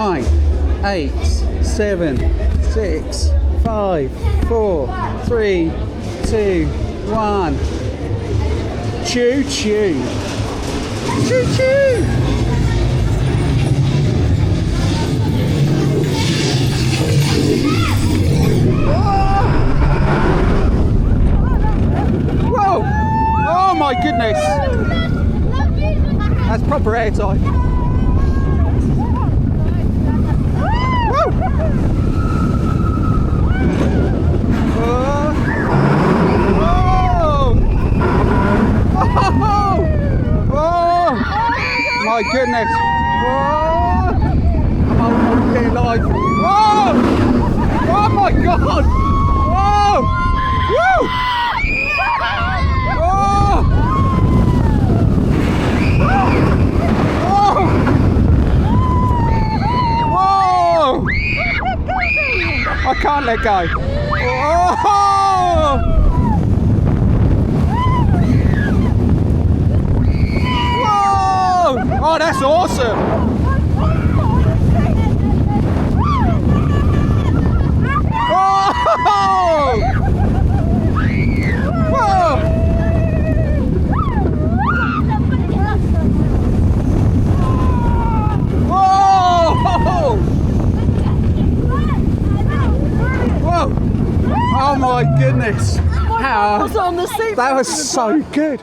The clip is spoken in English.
9, 8, 7, 6, 5, 4, 3, 2, 1. Choo choo. Choo choo. Whoa! Oh my goodness! That's proper airtime. Whoa! Oh my goodness! Whoa! I'm getting live. Whoa! Oh my god! Whoa! Woo! Whoa! Whoa! I can't let go. Whoa! Oh, that's awesome! Oh! Whoa! Whoa! Whoa! Oh my goodness! How? Was on the seat. That was so good.